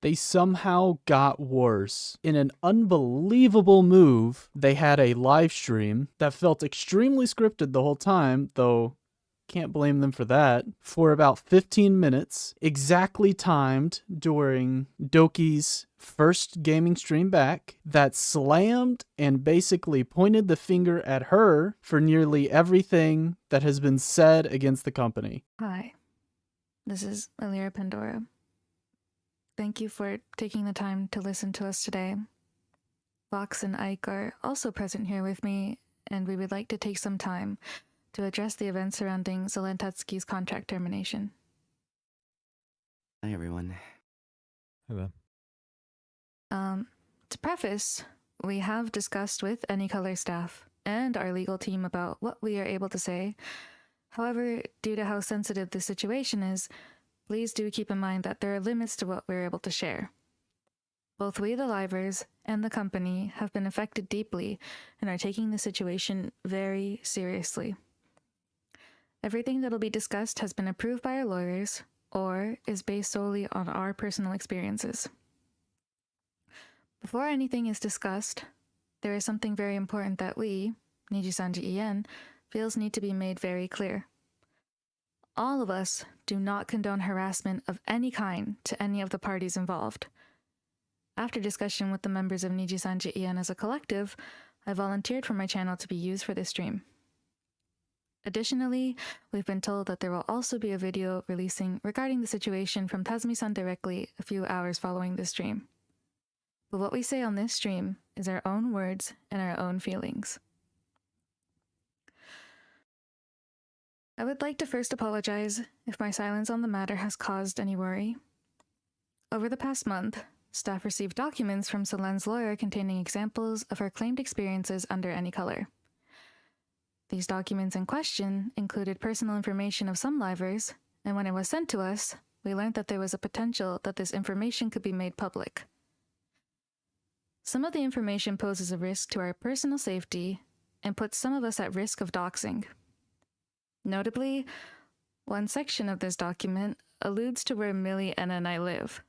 they somehow got worse. In an unbelievable move, they had a live stream that felt extremely scripted the whole time, though can't blame them for that, for about 15 minutes, exactly timed during Doki's first gaming stream back, that slammed and basically pointed the finger at her for nearly everything that has been said against the company. Hi, this is Elira Pandora. Thank you for taking the time to listen to us today. Vox and Ike are also present here with me, and we would like to take some time to address the events surrounding Selen Tatsuki's contract termination. Hi, everyone. Hello. To preface, we have discussed with AnyColor staff and our legal team about what we are able to say. However, due to how sensitive the situation is, please do keep in mind that there are limits to what we're able to share. Both we, the livers, and the company have been affected deeply and are taking the situation very seriously. Everything that'll be discussed has been approved by our lawyers or is based solely on our personal experiences. Before anything is discussed, there is something very important that we, Nijisanji En, feels need to be made very clear. All of us do not condone harassment of any kind to any of the parties involved. After discussion with the members of Nijisanji En as a collective, I volunteered for my channel to be used for this stream. Additionally, we've been told that there will also be a video releasing regarding the situation from Tazumi-san directly a few hours following this stream. But what we say on this stream is our own words and our own feelings. I would like to first apologize if my silence on the matter has caused any worry. Over the past month, staff received documents from Selen's lawyer containing examples of her claimed experiences under AnyColor. These documents in question included personal information of some livers, and when it was sent to us, we learned that there was a potential that this information could be made public. Some of the information poses a risk to our personal safety and puts some of us at risk of doxing. Notably, one section of this document alludes to where Millie, Anna, and I live.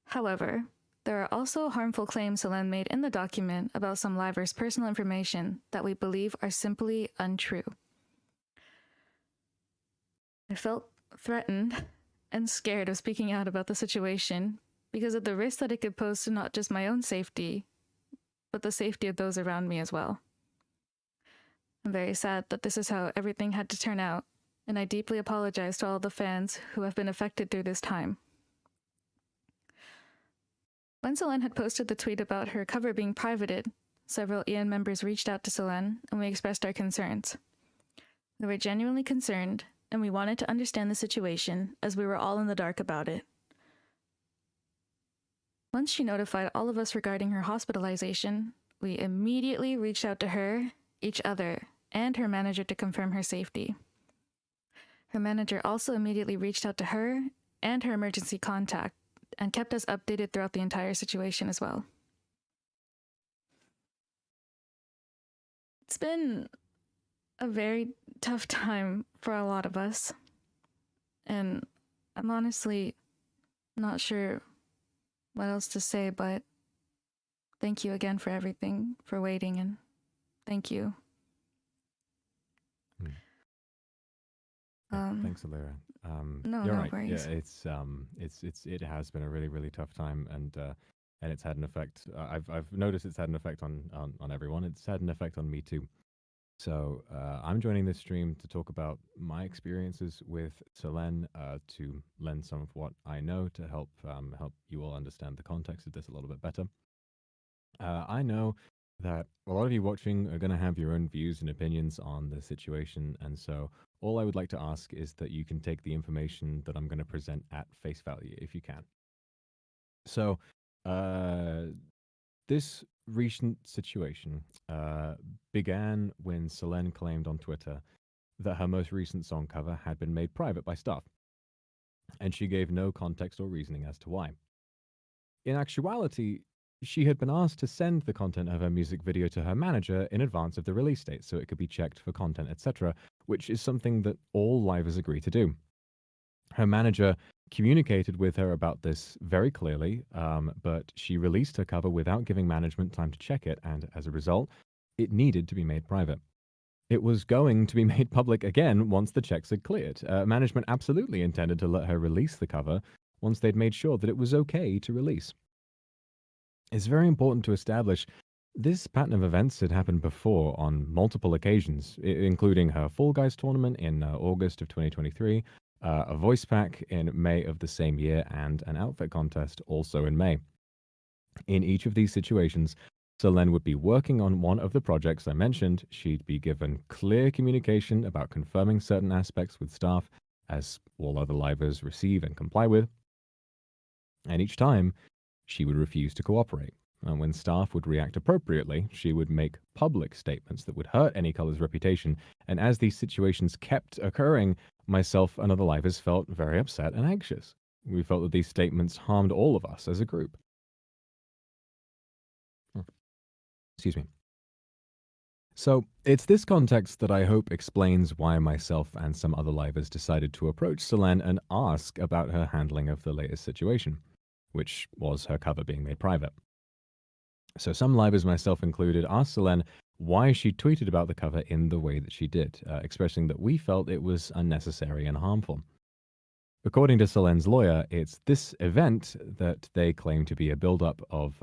However, there are also harmful claims Selen made in the document about some livers' personal information that we believe are simply untrue. I felt threatened and scared of speaking out about the situation because of the risk that it could pose to not just my own safety, but the safety of those around me as well. I'm very sad that this is how everything had to turn out, and I deeply apologize to all the fans who have been affected through this time. When Selen had posted the tweet about her cover being privated, several EN members reached out to Selen and we expressed our concerns. We were genuinely concerned, and we wanted to understand the situation as we were all in the dark about it. Once she notified all of us regarding her hospitalization, we immediately reached out to her, each other, and her manager to confirm her safety. Her manager also immediately reached out to her and her emergency contact and kept us updated throughout the entire situation as well. It's been a very tough time for a lot of us, and I'm honestly not sure what else to say, but thank you again for everything, for waiting, and thank you. Thanks, Elira. No, you're no right. worries. Yeah, it has been a really, really tough time, and it's had an effect. I've noticed it's had an effect on everyone. It's had an effect on me too. So I'm joining this stream to talk about my experiences with Selen, to lend some of what I know to help you all understand the context of this a little bit better. I know that a lot of you watching are going to have your own views and opinions on the situation, and so all I would like to ask is that you can take the information that I'm going to present at face value, if you can. So, this recent situation began when Selen claimed on Twitter that her most recent song cover had been made private by staff, and she gave no context or reasoning as to why. In actuality, she had been asked to send the content of her music video to her manager in advance of the release date so it could be checked for content, etc., which is something that all livers agree to do. Her manager communicated with her about this very clearly, but she released her cover without giving management time to check it, and as a result, it needed to be made private. It was going to be made public again once the checks had cleared. Management absolutely intended to let her release the cover once they'd made sure that it was okay to release. It's very important to establish this pattern of events had happened before on multiple occasions, including her Fall Guys tournament in August of 2023, a voice pack in May of the same year, and an outfit contest also in May. In each of these situations, Selen would be working on one of the projects I mentioned. She'd be given clear communication about confirming certain aspects with staff, as all other livers receive and comply with. And each time, she would refuse to cooperate. And when staff would react appropriately, she would make public statements that would hurt AnyColor's reputation. And as these situations kept occurring, myself and other livers felt very upset and anxious. We felt that these statements harmed all of us as a group. Excuse me. So, it's this context that I hope explains why myself and some other livers decided to approach Selen and ask about her handling of the latest situation, which was her cover being made private. So some livers, myself included, asked Selen why she tweeted about the cover in the way that she did, expressing that we felt it was unnecessary and harmful. According to Selen's lawyer, it's this event that they claim to be a build-up of,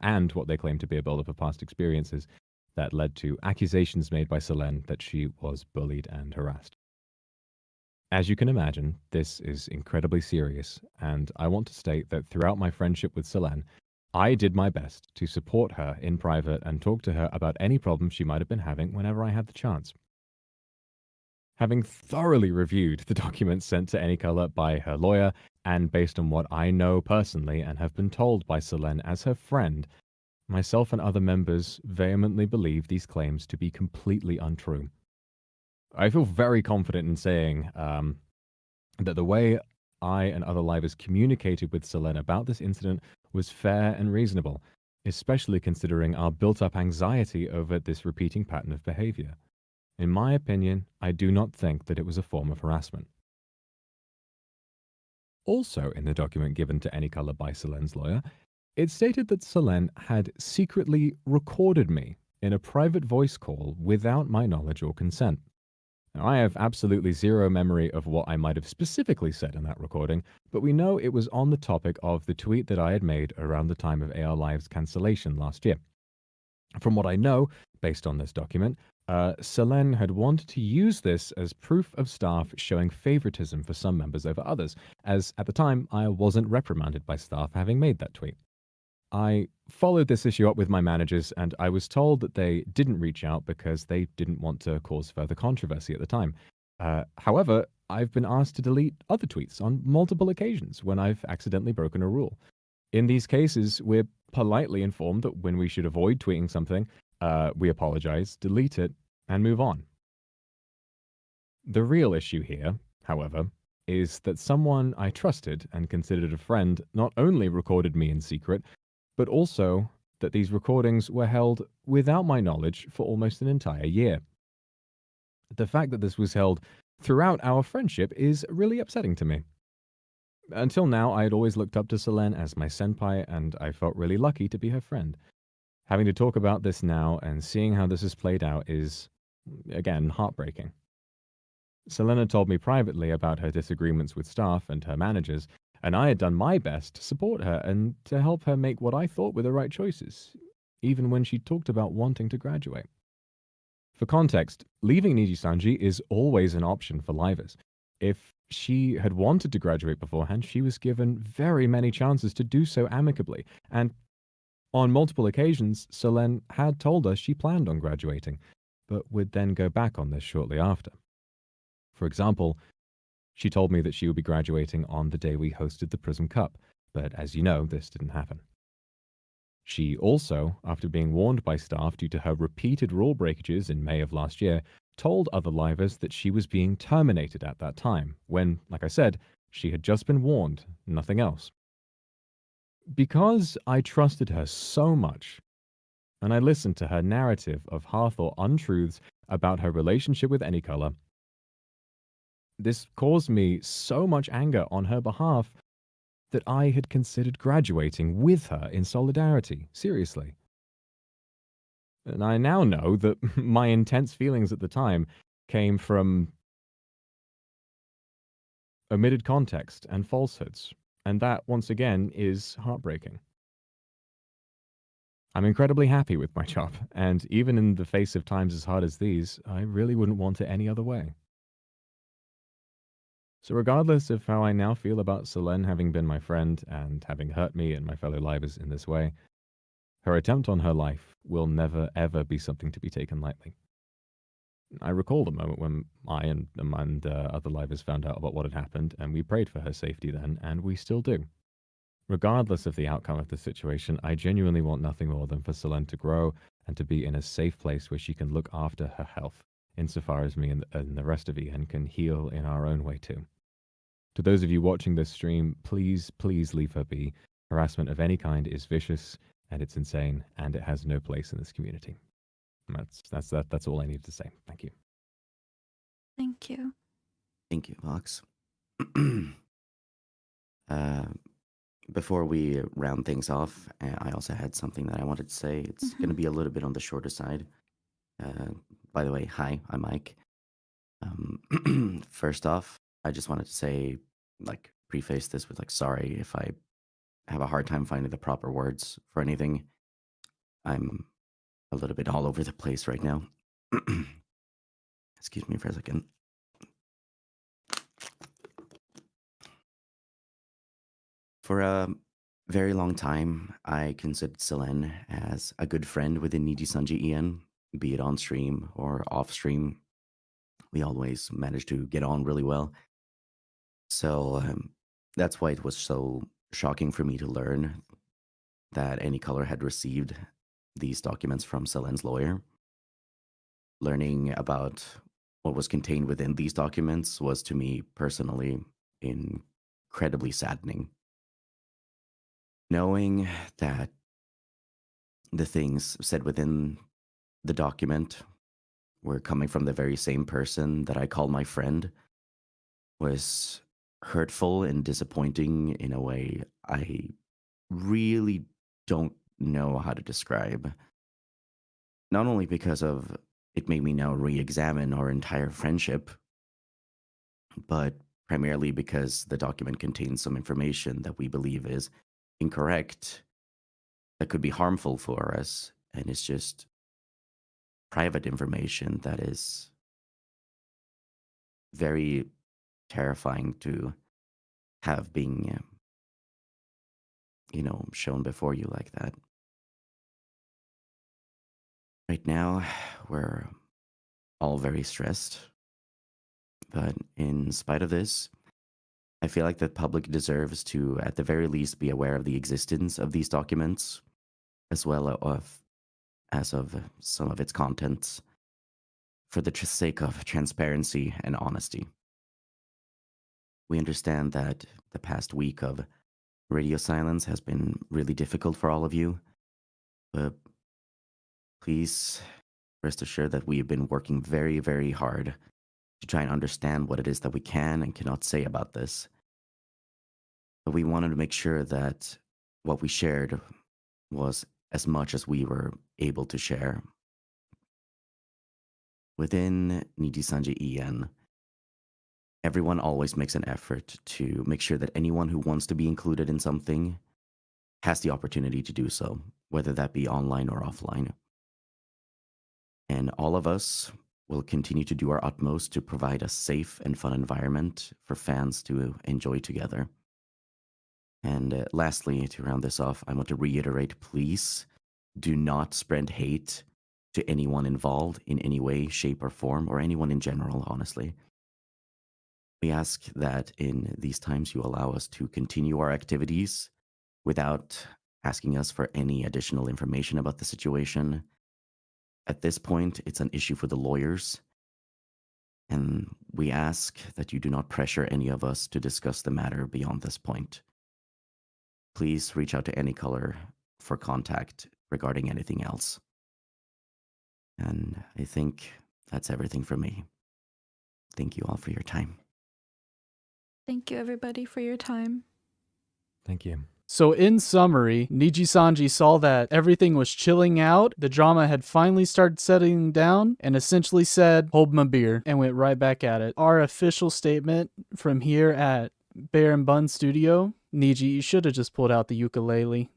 and what they claim to be a build-up of past experiences that led to accusations made by Selen that she was bullied and harassed. As you can imagine, this is incredibly serious, and I want to state that throughout my friendship with Selen, I did my best to support her in private and talk to her about any problems she might have been having whenever I had the chance. Having thoroughly reviewed the documents sent to AnyColor by her lawyer, and based on what I know personally and have been told by Selen as her friend, myself and other members vehemently believe these claims to be completely untrue. I feel very confident in saying that the way I and other livers communicated with Selen about this incident was fair and reasonable, especially considering our built-up anxiety over this repeating pattern of behavior. In my opinion, I do not think that it was a form of harassment. Also in the document given to AnyColor by Selen's lawyer, it stated that Selen had secretly recorded me in a private voice call without my knowledge or consent. Now, I have absolutely zero memory of what I might have specifically said in that recording, but we know it was on the topic of the tweet that I had made around the time of AR Live's cancellation last year. From what I know, based on this document, Selen had wanted to use this as proof of staff showing favoritism for some members over others, as at the time I wasn't reprimanded by staff having made that tweet. I followed this issue up with my managers, and I was told that they didn't reach out because they didn't want to cause further controversy at the time. However, I've been asked to delete other tweets on multiple occasions when I've accidentally broken a rule. In these cases, we're politely informed that when we should avoid tweeting something, we apologize, delete it, and move on. The real issue here, however, is that someone I trusted and considered a friend not only recorded me in secret, but also that these recordings were held without my knowledge for almost an entire year. The fact that this was held throughout our friendship is really upsetting to me. Until now, I had always looked up to Selen as my senpai, and I felt really lucky to be her friend. Having to talk about this now and seeing how this has played out is, again, heartbreaking. Selena told me privately about her disagreements with staff and her managers, and I had done my best to support her and to help her make what I thought were the right choices, even when she talked about wanting to graduate. For context, leaving Nijisanji is always an option for livers. If she had wanted to graduate beforehand, she was given very many chances to do so amicably, and on multiple occasions, Selen had told us she planned on graduating, but would then go back on this shortly after. For example, she told me that she would be graduating on the day we hosted the Prism Cup, but as you know, this didn't happen. She also, after being warned by staff due to her repeated rule breakages in May of last year, told other livers that she was being terminated at that time, when, like I said, she had just been warned, nothing else. Because I trusted her so much, and I listened to her narrative of half or untruths about her relationship with AnyColor, This caused me so much anger on her behalf that I had considered graduating with her in solidarity. Seriously. And I now know that my intense feelings at the time came from omitted context and falsehoods. And that, once again, is heartbreaking. I'm incredibly happy with my job, and even in the face of times as hard as these, I really wouldn't want it any other way. So regardless of how I now feel about Selen having been my friend and having hurt me and my fellow livers in this way, her attempt on her life will never ever be something to be taken lightly. I recall the moment when I and other livers found out about what had happened, and we prayed for her safety then, and we still do. Regardless of the outcome of the situation, I genuinely want nothing more than for Selen to grow and to be in a safe place where she can look after her health, insofar as me and the rest of EN can heal in our own way too. To those of you watching this stream, please, please leave her be. Harassment of any kind is vicious, and it's insane, and it has no place in this community. That's all I needed to say. Thank you. Thank you. Thank you, Vox. Before we round things off, I also had something that I wanted to say. It's going to be a little bit on the shorter side. By the way, hi, I'm Mike. First off, I just wanted to say, preface this with, sorry if I have a hard time finding the proper words for anything. I'm a little bit all over the place right now. Excuse me for a second. For a very long time, I considered Selen as a good friend within Nijisanji EN, be it on stream or off stream. We always managed to get on really well. So that's why it was so shocking for me to learn that Any Color had received these documents from Selen's lawyer. Learning about what was contained within these documents was, to me personally, incredibly saddening. Knowing that the things said within the document were coming from the very same person that I call my friend was hurtful and disappointing in a way I really don't know how to describe. Not only because of it made me now re-examine our entire friendship, but primarily because the document contains some information that we believe is incorrect, that could be harmful for us, and it's just private information that is very terrifying to have being, shown before you like that. Right now, we're all very stressed, but in spite of this, I feel like the public deserves to, at the very least, be aware of the existence of these documents, as well as of some of its contents, for the sake of transparency and honesty. We understand that the past week of radio silence has been really difficult for all of you, but please rest assured that we have been working very, very hard to try and understand what it is that we can and cannot say about this. But we wanted to make sure that what we shared was as much as we were able to share. Within Nijisanji EN, everyone always makes an effort to make sure that anyone who wants to be included in something has the opportunity to do so, whether that be online or offline. And all of us will continue to do our utmost to provide a safe and fun environment for fans to enjoy together. And lastly, to round this off, I want to reiterate, please do not spread hate to anyone involved in any way, shape, or form, or anyone in general, honestly. We ask that in these times you allow us to continue our activities without asking us for any additional information about the situation. At this point, it's an issue for the lawyers, and we ask that you do not pressure any of us to discuss the matter beyond this point. Please reach out to Any Color for contact regarding anything else. And I think that's everything for me. Thank you all for your time. Thank you, everybody, for your time. Thank you. So in summary, Nijisanji saw that everything was chilling out, the drama had finally started settling down, and essentially said, hold my beer, and went right back at it. Our official statement from here at Bear and Bun Studio, Niji, you should have just pulled out the ukulele.